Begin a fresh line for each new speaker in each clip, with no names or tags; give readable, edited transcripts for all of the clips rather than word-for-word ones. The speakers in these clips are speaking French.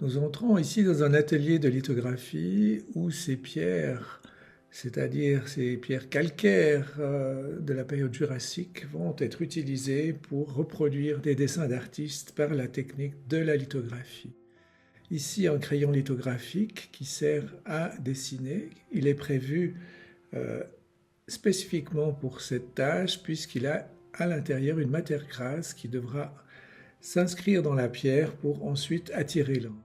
Nous entrons ici dans un atelier de lithographie où ces pierres, c'est-à-dire ces pierres calcaires de la période jurassique, vont être utilisées pour reproduire des dessins d'artistes par la technique de la lithographie. Ici, un crayon lithographique qui sert à dessiner. Il est prévu spécifiquement pour cette tâche puisqu'il a à l'intérieur une matière grasse qui devra s'inscrire dans la pierre pour ensuite attirer l'encre.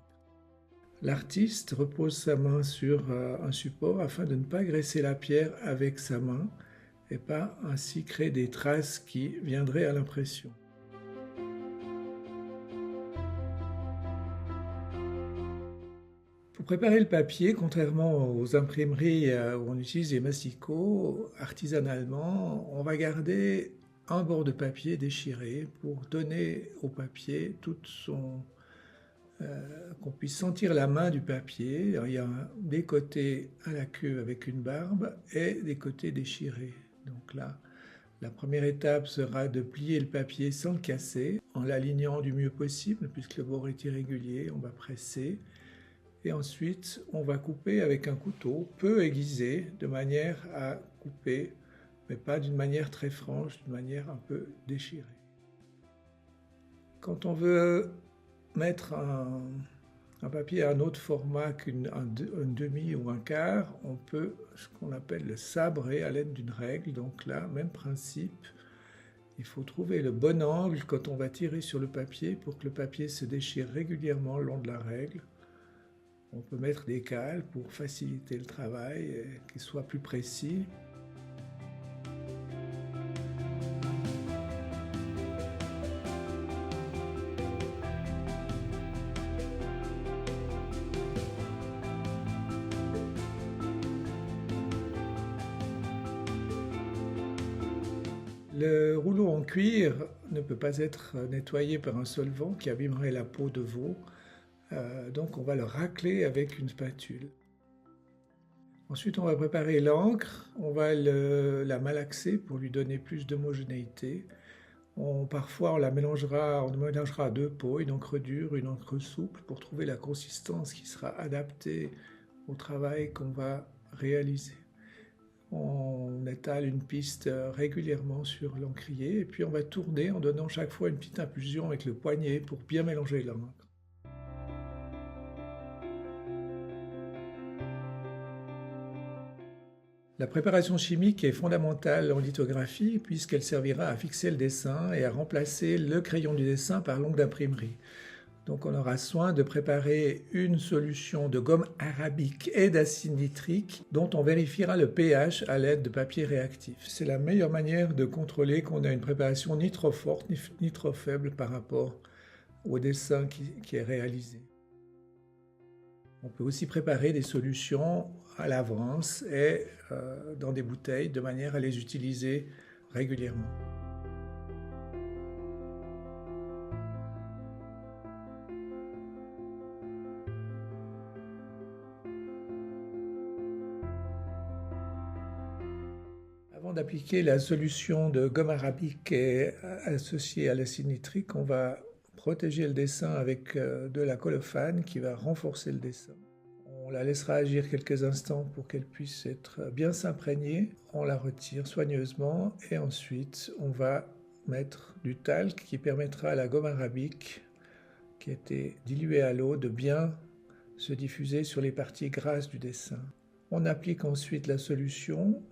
L'artiste repose sa main sur un support afin de ne pas graisser la pierre avec sa main et pas ainsi créer des traces qui viendraient à l'impression. Pour préparer le papier, contrairement aux imprimeries où on utilise des masticots, artisanalement, on va garder un bord de papier déchiré pour donner au papier toute son... qu'on puisse sentir la main du papier. Alors, il y a des côtés à la queue avec une barbe et des côtés déchirés. Donc là, la première étape sera de plier le papier sans le casser, en l'alignant du mieux possible, puisque le bord est irrégulier, on va presser. Et ensuite, on va couper avec un couteau peu aiguisé, de manière à couper, mais pas d'une manière très franche, d'une manière un peu déchirée. Quand on veut mettre un papier à un autre format qu'un demi ou un quart, on peut ce qu'on appelle le sabrer à l'aide d'une règle. Donc là, même principe, il faut trouver le bon angle quand on va tirer sur le papier pour que le papier se déchire régulièrement le long de la règle. On peut mettre des cales pour faciliter le travail et qu'il soit plus précis. Le rouleau en cuir ne peut pas être nettoyé par un solvant qui abîmerait la peau de veau. Donc on va le racler avec une spatule. Ensuite on va préparer l'encre, on va la malaxer pour lui donner plus d'homogénéité. Parfois on mélangera deux peaux, une encre dure, une encre souple pour trouver la consistance qui sera adaptée au travail qu'on va réaliser. On étale une piste régulièrement sur l'encrier et puis on va tourner en donnant chaque fois une petite impulsion avec le poignet pour bien mélanger l'encre. La préparation chimique est fondamentale en lithographie puisqu'elle servira à fixer le dessin et à remplacer le crayon du dessin par l'ongle d'imprimerie. Donc on aura soin de préparer une solution de gomme arabique et d'acide nitrique dont on vérifiera le pH à l'aide de papier réactif. C'est la meilleure manière de contrôler qu'on a une préparation ni trop forte ni trop faible par rapport au dessin qui est réalisé. On peut aussi préparer des solutions à l'avance et dans des bouteilles de manière à les utiliser régulièrement. Avant d'appliquer la solution de gomme arabique associée à l'acide nitrique, on va protéger le dessin avec de la colophane qui va renforcer le dessin. On la laissera agir quelques instants pour qu'elle puisse être bien s'imprégner. On la retire soigneusement et ensuite on va mettre du talc qui permettra à la gomme arabique qui a été diluée à l'eau de bien se diffuser sur les parties grasses du dessin. On applique ensuite la solution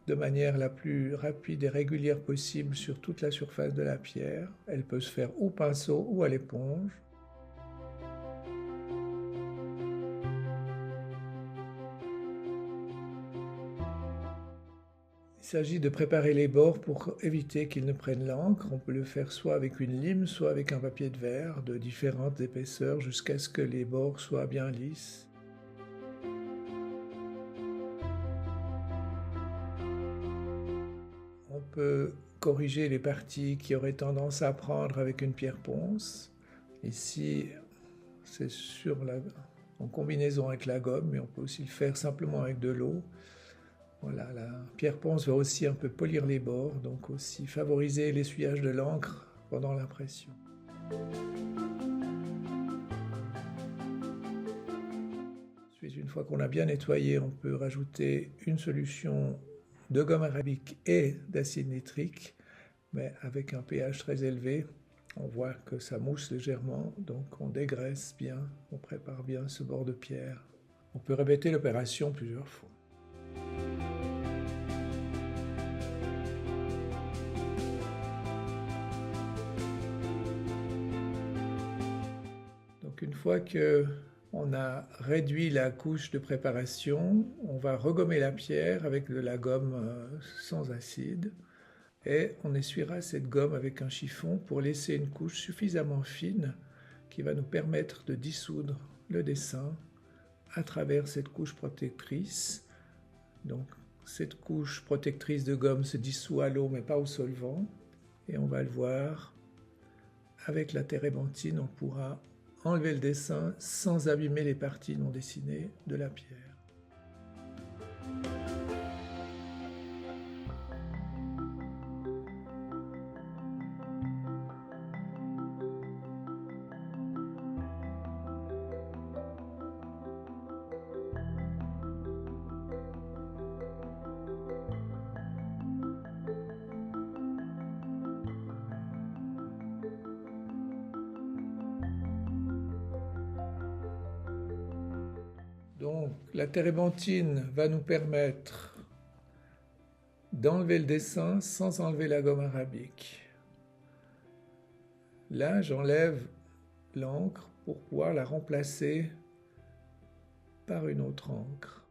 de manière la plus rapide et régulière possible sur toute la surface de la pierre. Elle peut se faire au pinceau ou à l'éponge. Il s'agit de préparer les bords pour éviter qu'ils ne prennent l'encre. On peut le faire soit avec une lime, soit avec un papier de verre de différentes épaisseurs jusqu'à ce que les bords soient bien lisses. On peut corriger les parties qui auraient tendance à prendre avec une pierre ponce. Ici, c'est en combinaison avec la gomme, mais on peut aussi le faire simplement avec de l'eau. Voilà, la pierre ponce va aussi un peu polir les bords, donc aussi favoriser l'essuyage de l'encre pendant l'impression. Ensuite, une fois qu'on a bien nettoyé, on peut rajouter une solution de gomme arabique et d'acide nitrique, mais avec un pH très élevé. On voit que ça mousse légèrement, donc on dégraisse bien, on prépare bien ce bord de pierre. On peut répéter l'opération plusieurs fois. Donc une fois qu'on a réduit la couche de préparation, on va regommer la pierre avec de la gomme sans acide et on essuiera cette gomme avec un chiffon pour laisser une couche suffisamment fine qui va nous permettre de dissoudre le dessin à travers cette couche protectrice. Donc cette couche protectrice de gomme se dissout à l'eau mais pas au solvant et on va le voir avec la térébenthine, on pourra enlever le dessin sans abîmer les parties non dessinées de la pierre. Donc la térébenthine va nous permettre d'enlever le dessin sans enlever la gomme arabique. Là, j'enlève l'encre pour pouvoir la remplacer par une autre encre.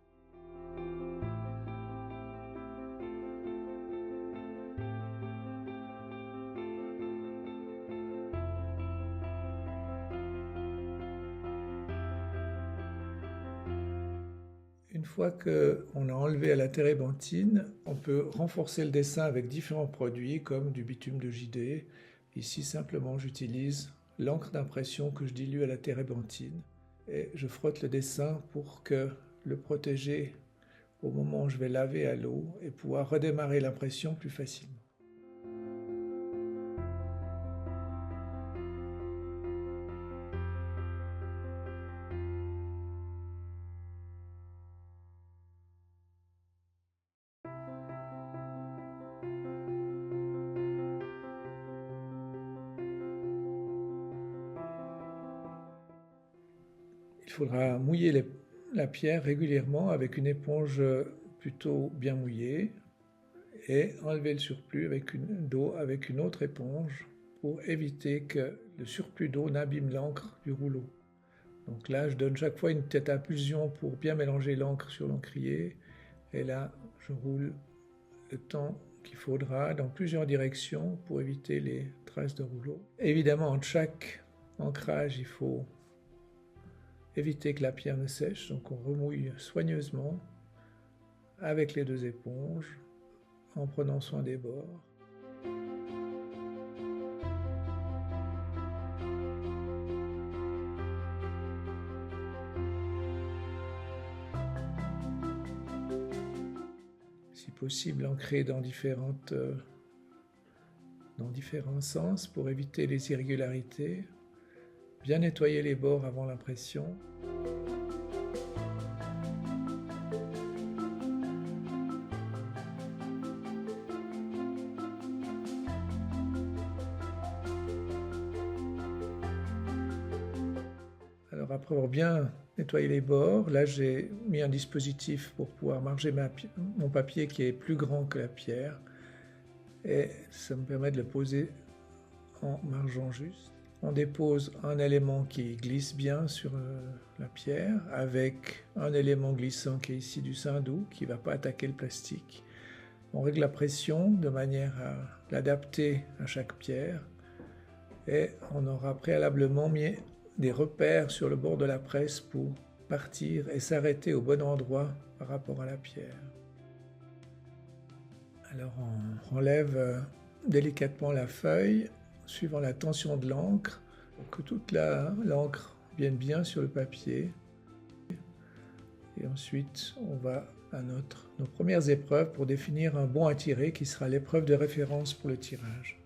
Une fois qu'on a enlevé à la térébenthine, on peut renforcer le dessin avec différents produits comme du bitume de JD. Ici, simplement, j'utilise l'encre d'impression que je dilue à la térébenthine et je frotte le dessin pour le protéger au moment où je vais laver à l'eau et pouvoir redémarrer l'impression plus facilement. Il faudra mouiller la pierre régulièrement avec une éponge plutôt bien mouillée et enlever le surplus d'eau avec une autre éponge pour éviter que le surplus d'eau n'abîme l'encre du rouleau. Donc là, je donne chaque fois une petite impulsion pour bien mélanger l'encre sur l'encrier et là, je roule le temps qu'il faudra dans plusieurs directions pour éviter les traces de rouleau. Évidemment, entre chaque ancrage, il faut éviter que la pierre ne sèche, donc on remouille soigneusement avec les deux éponges en prenant soin des bords. Si possible, ancrer dans différents sens pour éviter les irrégularités. Bien nettoyer les bords avant l'impression. Alors après avoir bien nettoyé les bords, là j'ai mis un dispositif pour pouvoir marger mon papier qui est plus grand que la pierre et ça me permet de le poser en margeant juste. On dépose un élément qui glisse bien sur la pierre avec un élément glissant qui est ici du Sindou qui ne va pas attaquer le plastique. On règle la pression de manière à l'adapter à chaque pierre et on aura préalablement mis des repères sur le bord de la presse pour partir et s'arrêter au bon endroit par rapport à la pierre. Alors on enlève délicatement la feuille suivant la tension de l'encre pour que toute l'encre vienne bien sur le papier. Et ensuite, on va à nos premières épreuves pour définir un bon à tirer qui sera l'épreuve de référence pour le tirage.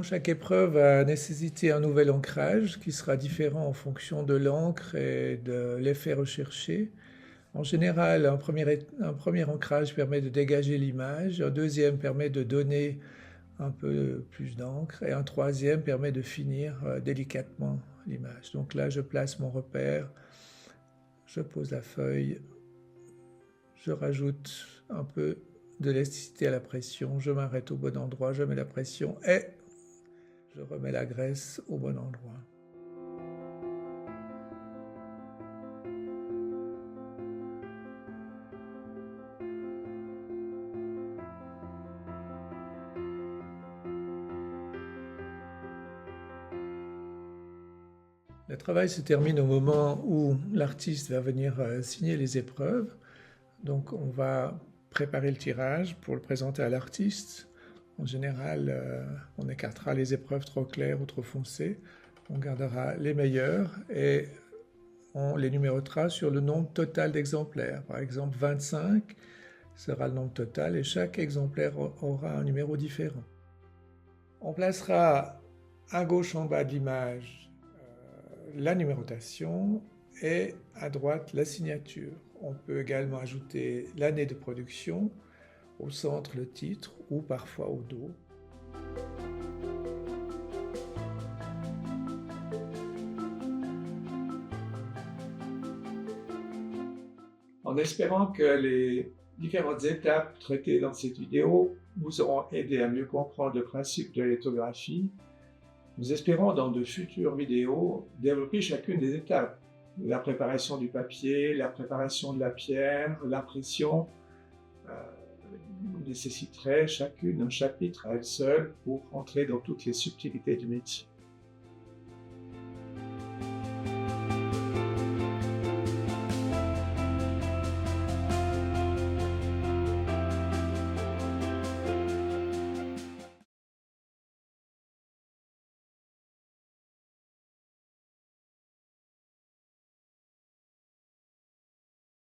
chaque épreuve va nécessiter un nouvel ancrage qui sera différent en fonction de l'encre et de l'effet recherché. En général, un premier ancrage permet de dégager l'image, un deuxième permet de donner un peu plus d'encre et un troisième permet de finir délicatement l'image. Donc là, je place mon repère, je pose la feuille, je rajoute un peu de l'élasticité à la pression, je m'arrête au bon endroit, je mets la pression et je remets la graisse au bon endroit. Le travail se termine au moment où l'artiste va venir signer les épreuves. Donc on va préparer le tirage pour le présenter à l'artiste. En général, on écartera les épreuves trop claires ou trop foncées. On gardera les meilleures et on les numérotera sur le nombre total d'exemplaires. Par exemple, 25 sera le nombre total et chaque exemplaire aura un numéro différent. On placera à gauche en bas de l'image la numérotation et à droite la signature. On peut également ajouter l'année de production, au centre le titre ou parfois au dos. En espérant que les différentes étapes traitées dans cette vidéo vous auront aidé à mieux comprendre le principe de la lithographie, nous espérons dans de futures vidéos développer chacune des étapes. La préparation du papier, la préparation de la pierre, l'impression nécessiterait chacune un chapitre à elle seule pour entrer dans toutes les subtilités du métier.